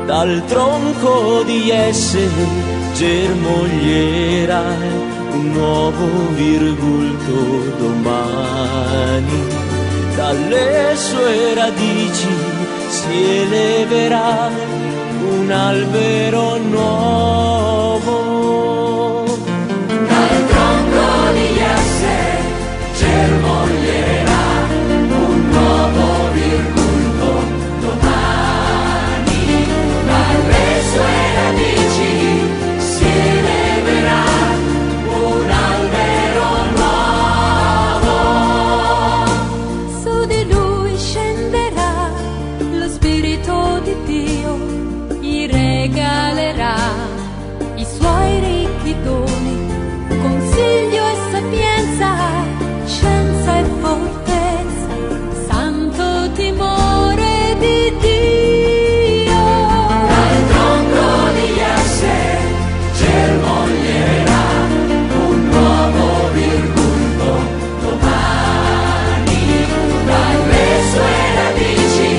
dal tronco di Jesse germoglierà un nuovo virgulto domani, dalle sue radici si eleverà un albero nuovo. Dal tronco di Jesse germoglierà un nuovo virgulto domani, dalle sue radici si eleverà un albero nuovo. Su di lui scenderà lo Spirito di Dio, gli regalerà i suoi ricchi doni, consiglio e sapienza, scienza e fortezza, santo timore di Dio. Dal tronco di Jesse germoglierà un nuovo virgulto domani, dalle sue radici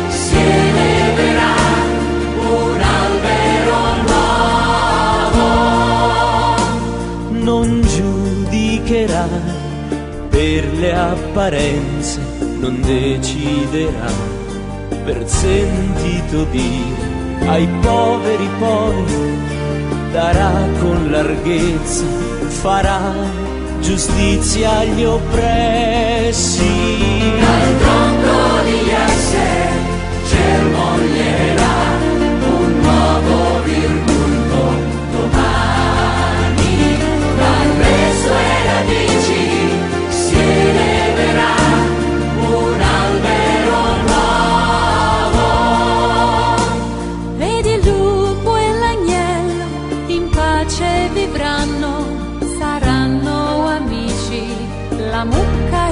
si eleverà un albero nuovo. Non giudicherà per le apparenze, non deciderà per sentito dire, ai poveri poi darà con larghezza, farà giustizia agli oppressi. Dal tronco di Jesse germoglierà un nuovo virgulto domani, dalle sue radici si eleverà un albero nuovo. Vedi il lupo e l'agnello in pace vivranno, saranno amici, la mucca